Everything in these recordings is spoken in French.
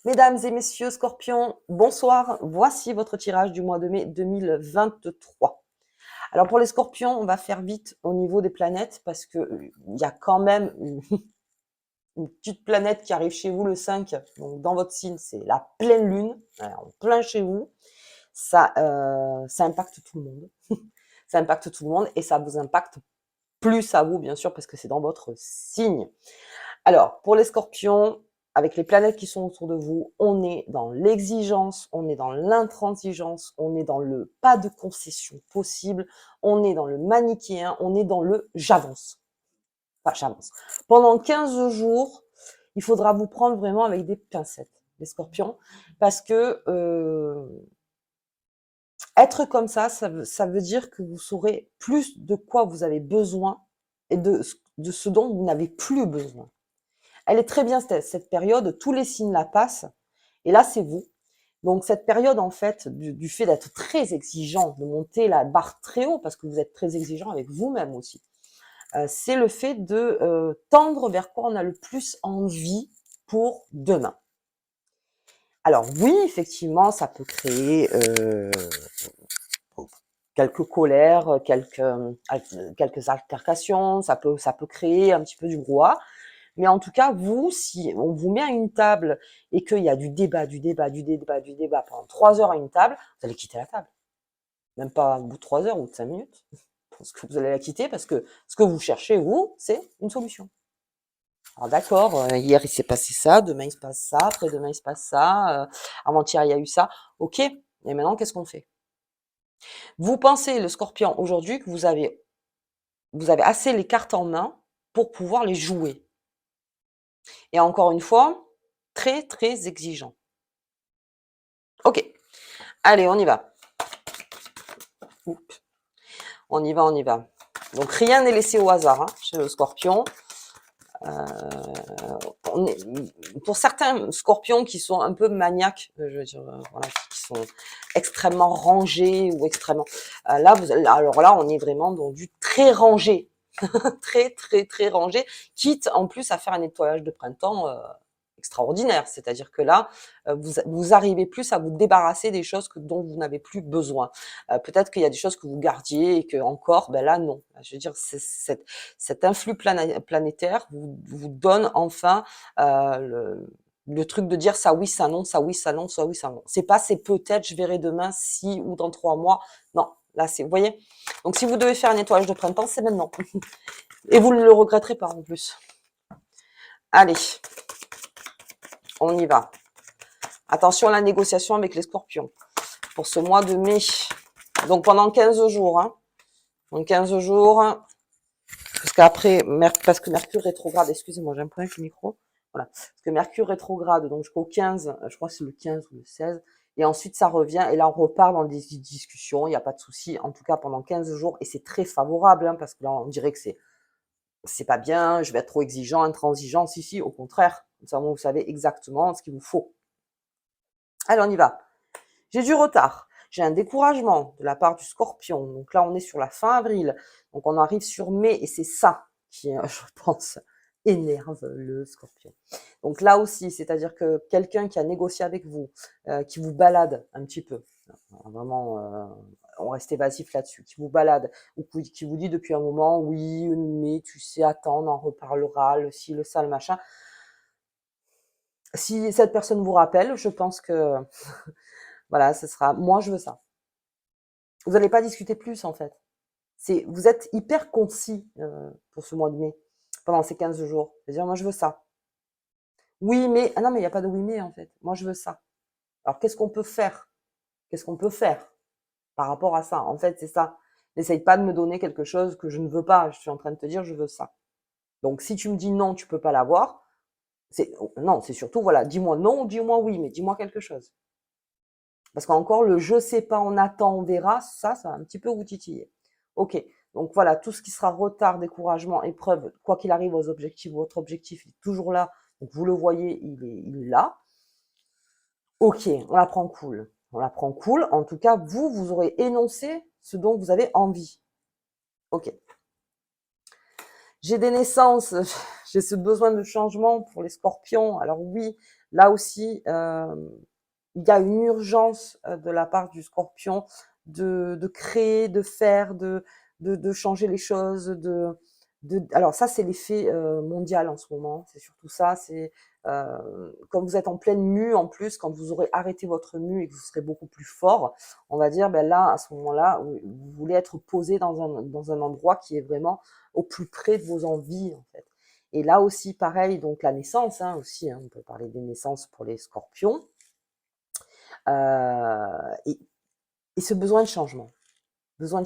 Mesdames et messieurs Scorpions, bonsoir. Voici votre tirage du mois de mai 2023. Alors pour les Scorpions, on va faire vite au niveau des planètes parce que il y a quand même une petite planète qui arrive chez vous le 5. Donc dans votre signe, c'est la pleine lune, en plein chez vous. Ça impacte tout le monde. Ça impacte tout le monde et ça vous impacte plus à vous, bien sûr, parce que c'est dans votre signe. Alors, pour les Scorpions, avec les planètes qui sont autour de vous, on est dans l'exigence, on est dans l'intransigeance, on est dans le pas de concession possible, on est dans le manichéen, on est dans le j'avance. Enfin, j'avance. Pendant 15 jours, il faudra vous prendre vraiment avec des pincettes, les Scorpions, parce que être comme ça veut dire que vous saurez plus de quoi vous avez besoin et de ce dont vous n'avez plus besoin. Elle est très bien cette période, tous les signes la passent, et là c'est vous. Donc cette période en fait, du fait d'être très exigeant, de monter la barre très haut, parce que vous êtes très exigeant avec vous-même aussi, c'est le fait de tendre vers quoi on a le plus envie pour demain. Alors oui, effectivement, ça peut créer quelques colères, quelques altercations, ça peut créer un petit peu du brouhaha. Mais en tout cas, vous, si on vous met à une table et qu'il y a du débat pendant 3 heures à une table, vous allez quitter la table. Même pas au bout de 3 heures ou de 5 minutes. Parce que vous allez la quitter parce que ce que vous cherchez, vous, c'est une solution. Alors d'accord, hier il s'est passé ça, demain il se passe ça, après-demain il se passe ça, avant-hier il y a eu ça. Ok, et maintenant qu'est-ce qu'on fait? Vous pensez, le Scorpion, aujourd'hui que vous avez assez les cartes en main pour pouvoir les jouer. Et encore une fois, très très exigeant. Ok, allez, on y va. Oups. On y va, on y va. Donc rien n'est laissé au hasard hein, chez le Scorpion. Pour certains Scorpions qui sont un peu maniaques, je veux dire, voilà, qui sont extrêmement rangés ou extrêmement. Alors là, on est vraiment dans du très rangé, très très très rangé, quitte en plus à faire un nettoyage de printemps extraordinaire. C'est-à-dire que là, vous arrivez plus à vous débarrasser des choses dont vous n'avez plus besoin. Peut-être qu'il y a des choses que vous gardiez et que encore, ben là non. Je veux dire, cet influx planétaire vous donne enfin le truc de dire ça oui, ça non, ça oui, ça non, ça oui, ça non. C'est pas c'est peut-être, je verrai demain, si ou dans 3 mois. Non, là c'est, vous voyez. Donc si vous devez faire un nettoyage de printemps, c'est maintenant. Et vous ne le regretterez pas en plus. Allez, on y va. Attention à la négociation avec les Scorpions pour ce mois de mai. Donc pendant 15 jours. Hein. Donc 15 jours. Parce qu'après, parce que Mercure rétrograde, excusez-moi, j'ai un problème avec le micro. Voilà. Parce que Mercure rétrograde, donc jusqu'au 15, je crois que c'est le 15 ou le 16. Et ensuite, ça revient. Et là, on repart dans des discussions. Il n'y a pas de souci. En tout cas, pendant 15 jours. Et c'est très favorable, hein, parce que là, on dirait que c'est pas bien, je vais être trop exigeant, intransigeant. Si, au contraire. Vous savez exactement ce qu'il vous faut. Allez, on y va. J'ai du retard. J'ai un découragement de la part du Scorpion. Donc là, on est sur la fin avril. Donc on arrive sur mai et c'est ça qui, je pense, énerve le Scorpion. Donc là aussi, c'est-à-dire que quelqu'un qui a négocié avec vous, qui vous balade un petit peu, vraiment, on reste évasif là-dessus, qui vous balade, ou qui vous dit depuis un moment, oui, mais tu sais, attends, on en reparlera, le ci, le ça, le machin. Si cette personne vous rappelle, je pense que voilà, ce sera, moi je veux ça. Vous n'allez pas discuter plus en fait. Vous êtes hyper concis pour ce mois de mai, pendant ces 15 jours. C'est-à-dire, moi je veux ça. Oui, mais, ah non, mais il n'y a pas de oui, mais en fait. Moi je veux ça. Alors qu'est-ce qu'on peut faire? Qu'est-ce qu'on peut faire par rapport à ça? En fait, c'est ça. N'essaye pas de me donner quelque chose que je ne veux pas. Je suis en train de te dire, je veux ça. Donc si tu me dis non, tu peux pas l'avoir, non, c'est surtout, voilà, dis-moi non ou dis-moi oui, mais dis-moi quelque chose. Parce qu'encore, le je sais pas, on attend, on verra, ça va un petit peu vous titiller. Ok, donc voilà, tout ce qui sera retard, découragement, épreuve, quoi qu'il arrive aux objectifs, votre objectif est toujours là, donc vous le voyez, il est là. Ok, on la prend cool. On la prend cool. En tout cas, vous aurez énoncé ce dont vous avez envie. Ok. J'ai des naissances, j'ai ce besoin de changement pour les Scorpions. Alors oui, Là aussi, il y a une urgence de la part du Scorpion de créer, de faire, de changer les choses. Alors ça, c'est l'effet mondial en ce moment. C'est surtout ça. C'est quand vous êtes en pleine mue, en plus, quand vous aurez arrêté votre mue et que vous serez beaucoup plus fort, on va dire, ben là, à ce moment-là, vous voulez être posé dans un endroit qui est vraiment au plus près de vos envies, en fait. Et là aussi, pareil, donc la naissance, hein, aussi, hein, on peut parler des naissances pour les scorpions, et, ce besoin de changement, besoin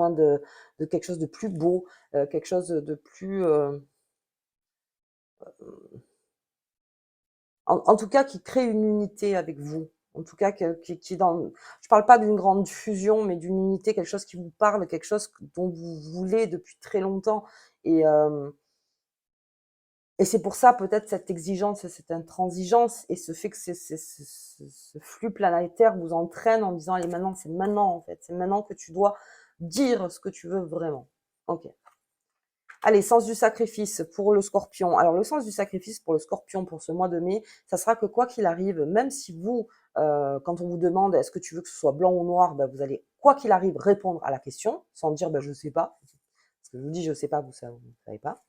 de quelque chose de plus beau, quelque chose de plus, en tout cas, qui crée une unité avec vous. En tout cas, qui est dans, je parle pas d'une grande fusion, mais d'une unité, quelque chose qui vous parle, quelque chose dont vous voulez depuis très longtemps. Et, Et c'est pour ça peut-être cette exigence et cette intransigeance et ce fait que ce flux planétaire vous entraîne en disant allez maintenant, c'est maintenant en fait, c'est maintenant que tu dois dire ce que tu veux vraiment. Ok. Allez, sens du sacrifice pour le Scorpion. Alors le sens du sacrifice pour le Scorpion pour ce mois de mai, ça sera que quoi qu'il arrive, même si vous, quand on vous demande est-ce que tu veux que ce soit blanc ou noir, ben, vous allez quoi qu'il arrive répondre à la question sans dire ben, je sais pas. Parce que je vous dis je sais pas, vous savez pas.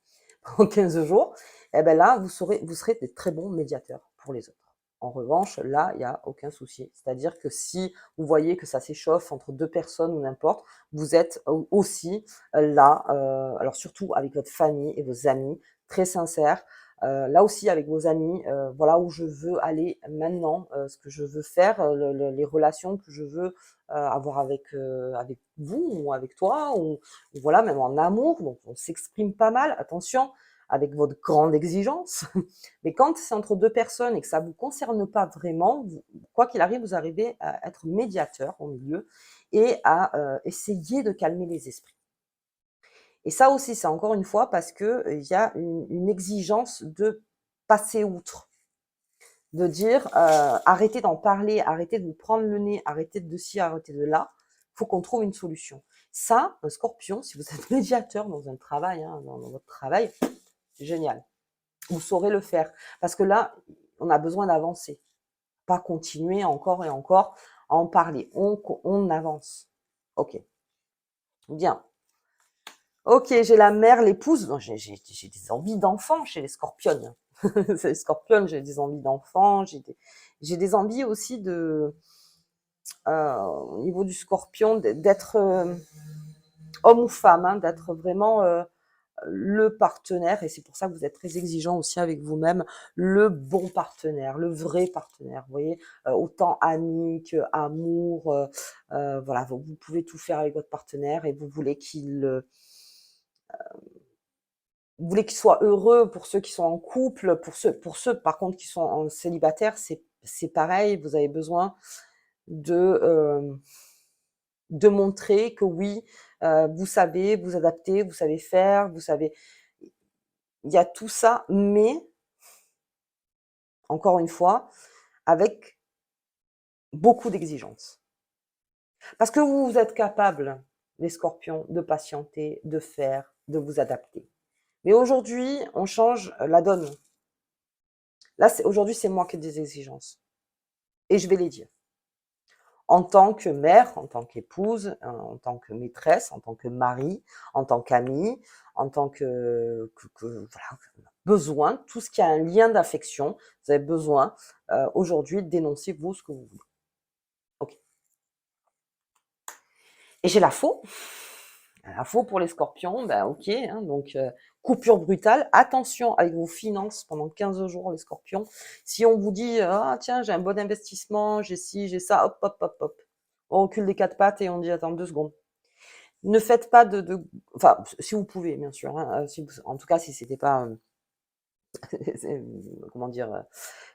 En 15 jours, eh ben là, vous serez des très bons médiateurs pour les autres. En revanche, là, il n'y a aucun souci. C'est-à-dire que si vous voyez que ça s'échauffe entre deux personnes ou n'importe, vous êtes aussi là, alors surtout avec votre famille et vos amis, très sincères. Là aussi, avec vos amis, voilà où je veux aller maintenant, ce que je veux faire, les relations que je veux avoir avec vous ou avec toi, ou voilà, même en amour. Donc, on s'exprime pas mal. Attention, avec votre grande exigence. Mais quand c'est entre deux personnes et que ça vous concerne pas vraiment, quoi qu'il arrive, vous arrivez à être médiateur au milieu et à essayer de calmer les esprits. Et ça aussi, c'est encore une fois parce que il y a une exigence de passer outre, de dire arrêtez d'en parler, arrêtez de vous prendre le nez, arrêtez de ci, arrêtez de là. Il faut qu'on trouve une solution. Ça, un Scorpion, si vous êtes médiateur dans un travail, hein, dans votre travail, c'est génial. Vous saurez le faire parce que là, on a besoin d'avancer, pas continuer encore et encore à en parler. On avance. Ok, bien. Ok, j'ai la mère, l'épouse. J'ai des envies d'enfant chez les scorpionnes. C'est les scorpionnes, j'ai des envies d'enfant, j'ai des envies aussi de, au niveau du scorpion, d'être homme ou femme, hein, d'être vraiment le partenaire, et c'est pour ça que vous êtes très exigeant aussi avec vous-même, le bon partenaire, le vrai partenaire, vous voyez, autant ami que amour, voilà, vous pouvez tout faire avec votre partenaire et vous voulez qu'il soit heureux. Pour ceux qui sont en couple, pour ceux par contre qui sont en célibataire, c'est pareil, vous avez besoin de, de montrer que oui, vous savez vous adapter, vous savez faire, vous savez, il y a tout ça, mais encore une fois, avec beaucoup d'exigences. Parce que vous êtes capables, les scorpions, de patienter, de faire, de vous adapter. Mais aujourd'hui, on change la donne. Là, aujourd'hui, c'est moi qui ai des exigences. Et je vais les dire. En tant que mère, en tant qu'épouse, en tant que maîtresse, en tant que mari, en tant qu'amie, en tant voilà, besoin, tout ce qui a un lien d'affection, vous avez besoin aujourd'hui d'énoncer vous ce que vous voulez. Ok. Et j'ai la faux. La faux pour les scorpions, ben ok, hein, donc coupure brutale. Attention avec vos finances pendant 15 jours, les scorpions. Si on vous dit, ah tiens, j'ai un bon investissement, j'ai ci, j'ai ça, hop, hop, hop, hop. On recule les quatre pattes et on dit, attends 2 secondes. Ne faites pas enfin, si vous pouvez, bien sûr, hein, en tout cas, si c'était pas, comment dire,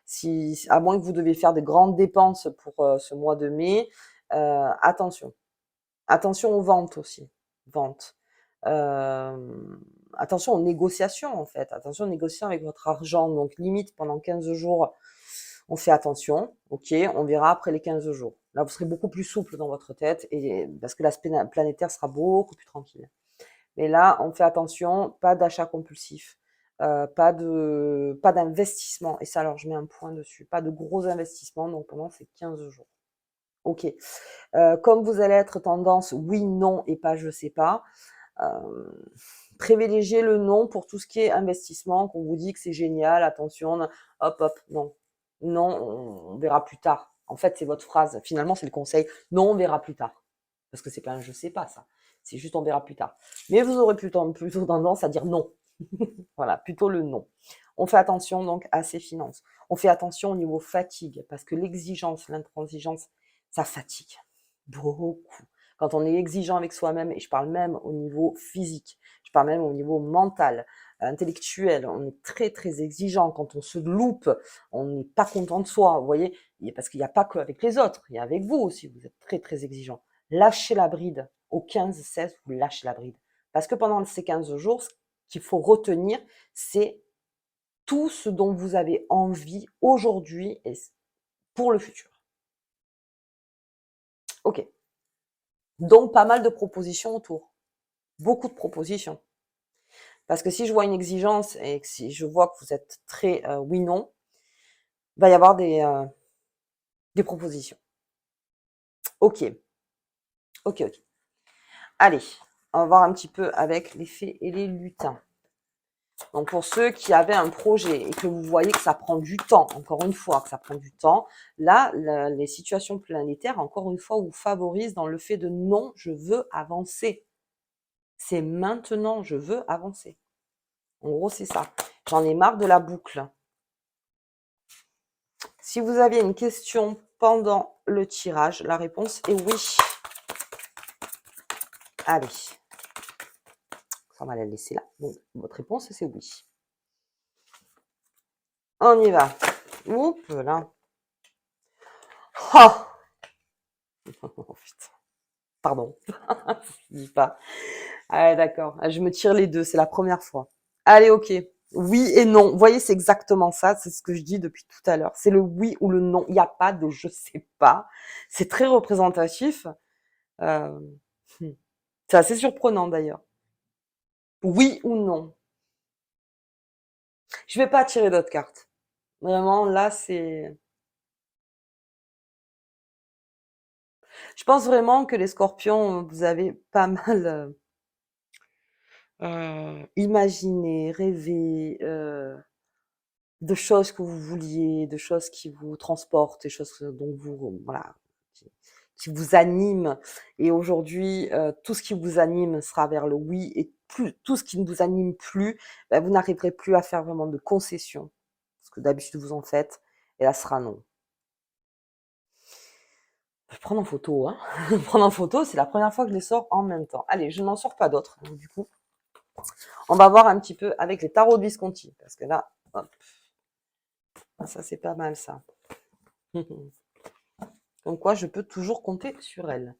si, à moins que vous deviez faire de grandes dépenses pour ce mois de mai, attention. Attention aux ventes aussi, ventes. Attention aux négociations en fait, attention aux négociations avec votre argent. Donc limite pendant 15 jours, on fait attention, ok, on verra après les 15 jours. Là, vous serez beaucoup plus souple dans votre tête et parce que l'aspect planétaire sera beaucoup plus tranquille. Mais là, on fait attention, pas d'achat compulsif. pas d'investissement. Et ça, alors je mets un point dessus. Pas de gros investissements, donc pendant ces 15 jours. Ok. Comme vous allez être tendance oui, non et pas je sais pas, privilégiez le non pour tout ce qui est investissement, qu'on vous dit que c'est génial, attention, hop, hop, non. Non, on verra plus tard. En fait, c'est votre phrase. Finalement, c'est le conseil. Non, on verra plus tard. Parce que c'est pas un je sais pas, ça. C'est juste on verra plus tard. Mais vous aurez plutôt tendance à dire non. Voilà, plutôt le non. On fait attention donc à ses finances. On fait attention au niveau fatigue, parce que l'exigence, l'intransigeance, ça fatigue beaucoup. Quand on est exigeant avec soi-même, et je parle même au niveau physique, je parle même au niveau mental, intellectuel, on est très très exigeant. Quand on se loupe, on n'est pas content de soi, vous voyez, parce qu'il n'y a pas que avec les autres, il y a avec vous aussi, vous êtes très très exigeant. Lâchez la bride, au 15-16, vous lâchez la bride. Parce que pendant ces 15 jours, ce qu'il faut retenir, c'est tout ce dont vous avez envie aujourd'hui et pour le futur. Ok. Donc, pas mal de propositions autour. Beaucoup de propositions. Parce que si je vois une exigence et que si je vois que vous êtes très oui-non, il va y avoir des propositions. Ok. Ok, ok. Allez, on va voir un petit peu avec les fées et les lutins. Donc, pour ceux qui avaient un projet et que vous voyez que ça prend du temps, encore une fois, que ça prend du temps, là, les situations planétaires, encore une fois, vous favorisent dans le fait de non, je veux avancer. C'est maintenant, je veux avancer. En gros, c'est ça. J'en ai marre de la boucle. Si vous aviez une question pendant le tirage, la réponse est oui. Allez. On va la laisser là. Donc, votre réponse, c'est oui. On y va. Oups là. Oh, oh putain. Pardon. Je dis pas. Ah, d'accord. Je me tire les deux. C'est la première fois. Allez, ok. Oui et non. Vous voyez, c'est exactement ça. C'est ce que je dis depuis tout à l'heure. C'est le oui ou le non. Il n'y a pas de je sais pas. C'est très représentatif. Euh, C'est assez surprenant d'ailleurs. Oui ou non. Je vais pas tirer d'autres cartes. Vraiment, là, c'est... Je pense vraiment que les scorpions, vous avez pas mal imaginé, rêvé de choses que vous vouliez, de choses qui vous transportent, des choses dont vous... Voilà, qui vous animent. Et aujourd'hui, tout ce qui vous anime sera vers le oui. Et tout ce qui ne vous anime plus, ben, vous n'arriverez plus à faire vraiment de concessions. Parce que d'habitude, vous en faites. Et là, ce sera non. Prendre en photo, hein. Prendre en photo, c'est la première fois que je les sors en même temps. Allez, je n'en sors pas d'autres. Donc, du coup, on va voir un petit peu avec les tarots de Visconti. Parce que là, hop, ça c'est pas mal ça. Donc quoi, je peux toujours compter sur elle.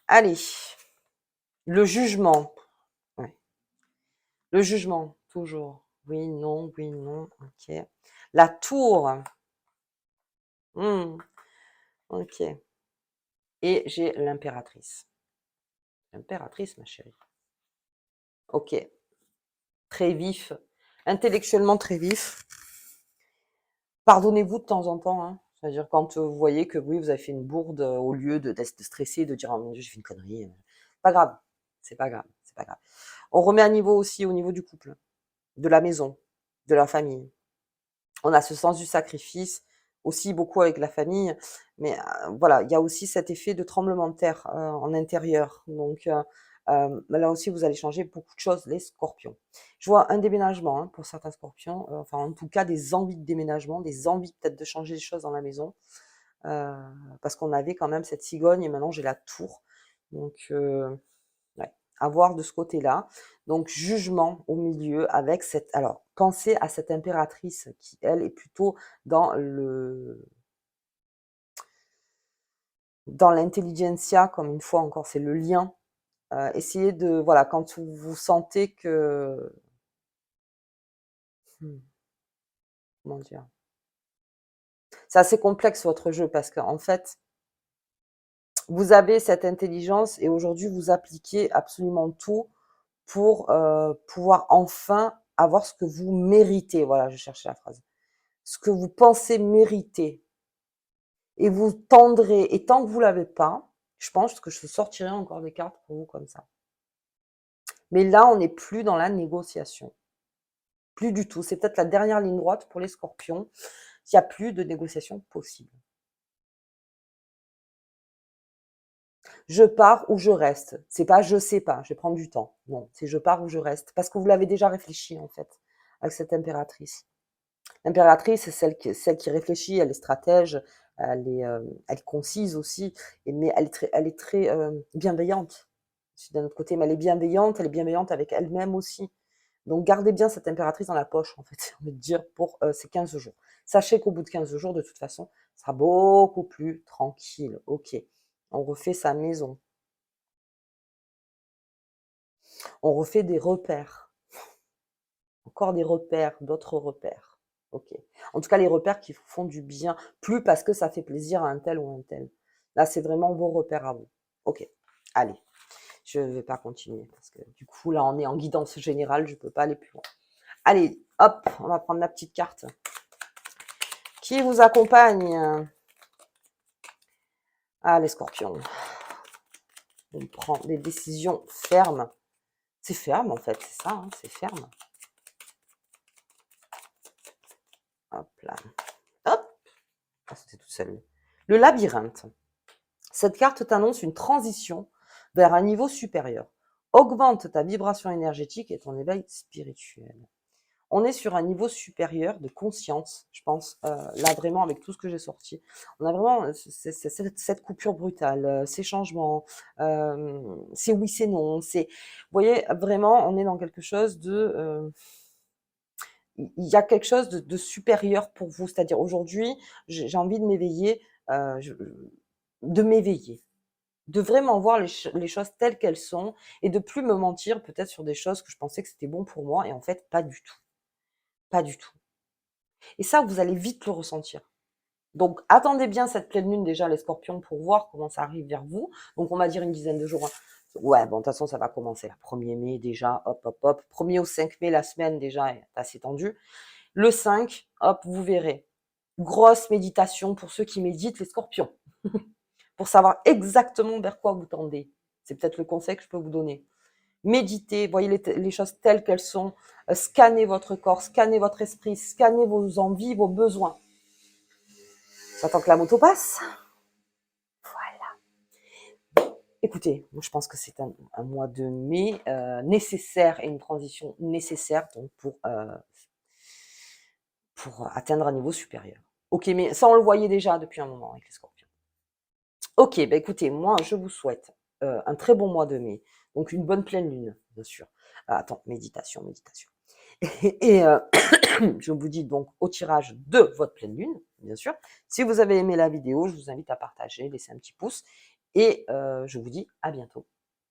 Allez, le jugement. Ouais. Le jugement, toujours. Oui, non, ok. La tour. Ok. Et j'ai l'impératrice. L'impératrice, ma chérie. Ok. Très vif. Intellectuellement très vif. Pardonnez-vous de temps en temps, hein. C'est-à-dire quand vous voyez que oui, vous avez fait une bourde au lieu de stresser, de dire oh mon Dieu, j'ai fait une connerie. Pas grave, c'est pas grave, c'est pas grave. On remet à niveau aussi au niveau du couple, de la maison, de la famille. On a ce sens du sacrifice aussi beaucoup avec la famille, mais voilà, il y a aussi cet effet de tremblement de terre en intérieur. Donc là aussi, vous allez changer beaucoup de choses, les scorpions. Je vois un déménagement hein, pour certains scorpions, enfin en tout cas des envies de déménagement, des envies peut-être de changer des choses dans la maison, parce qu'on avait quand même cette cigogne et maintenant j'ai la tour. Donc ouais, à voir de ce côté-là. Donc jugement au milieu avec cette... Alors pensez à cette impératrice qui, elle, est plutôt dans le... dans l'intelligentsia, comme une fois encore, c'est le lien. Essayez de... Voilà, quand vous sentez que... Comment dire? C'est assez complexe votre jeu parce qu'en fait, vous avez cette intelligence et aujourd'hui, vous appliquez absolument tout pour pouvoir enfin avoir ce que vous méritez. Voilà, je cherchais la phrase. Ce que vous pensez mériter. Et vous tendrez, et tant que vous l'avez pas, je pense que je sortirai encore des cartes pour vous comme ça. Mais là, on n'est plus dans la négociation. Plus du tout. C'est peut-être la dernière ligne droite pour les scorpions. Il n'y a plus de négociation possible. Je pars ou je reste. C'est pas je sais pas, je vais prendre du temps. Non, c'est je pars ou je reste. Parce que vous l'avez déjà réfléchi, en fait, avec cette impératrice. L'impératrice, c'est celle qui réfléchit, elle est stratège, elle est concise aussi, mais elle est très bienveillante. D'un autre côté, mais elle est bienveillante avec elle-même aussi. Donc gardez bien cette impératrice dans la poche, en fait, j'ai envie de dire, pour ces 15 jours. Sachez qu'au bout de 15 jours, de toute façon, ça sera beaucoup plus tranquille. Ok, on refait sa maison. On refait des repères. Encore des repères, d'autres repères. Ok. En tout cas, les repères qui font du bien, plus parce que ça fait plaisir à un tel ou un tel. Là, c'est vraiment vos repères à vous. Ok. Allez, je ne vais pas continuer parce que du coup, là, on est en guidance générale, je ne peux pas aller plus loin. Allez, hop, on va prendre la petite carte. Qui vous accompagne? Ah, les scorpions. On prend des décisions fermes. C'est ferme, en fait, c'est ça, hein, c'est ferme. Hop là. Hop. Ah, c'était tout seul. Le labyrinthe. Cette carte t'annonce une transition vers un niveau supérieur. Augmente ta vibration énergétique et ton éveil spirituel. On est sur un niveau supérieur de conscience, je pense, là vraiment avec tout ce que j'ai sorti. On a vraiment cette coupure brutale, ces changements, c'est oui, c'est non. Vous voyez, vraiment, on est dans quelque chose de... il y a quelque chose de supérieur pour vous. C'est-à-dire aujourd'hui, j'ai envie de m'éveiller, de m'éveiller, de vraiment voir les choses telles qu'elles sont et de plus me mentir peut-être sur des choses que je pensais que c'était bon pour moi et en fait pas du tout. Pas du tout. Et ça, vous allez vite le ressentir. Donc attendez bien cette pleine lune déjà les scorpions pour voir comment ça arrive vers vous. Donc on va dire une dizaine de jours. Ouais, bon, de toute façon, ça va commencer. Le 1er mai déjà, hop, hop, hop. 1er au 5 mai, la semaine déjà est assez tendue. Le 5, hop, vous verrez. Grosse méditation pour ceux qui méditent, les scorpions. Pour savoir exactement vers quoi vous tendez. C'est peut-être le conseil que je peux vous donner. Méditez, voyez les choses telles qu'elles sont. Scannez votre corps, scannez votre esprit, scannez vos envies, vos besoins. J'attends que la moto passe. Voilà. Écoutez, moi je pense que c'est un mois de mai nécessaire et une transition nécessaire donc pour atteindre un niveau supérieur. Ok, mais ça on le voyait déjà depuis un moment avec les scorpions. Ok, bah écoutez, moi je vous souhaite un très bon mois de mai, donc une bonne pleine lune, bien sûr. Attends, méditation, méditation. Et je vous dis donc au tirage de votre pleine lune, bien sûr. Si vous avez aimé la vidéo, je vous invite à partager, laisser un petit pouce, et je vous dis à bientôt.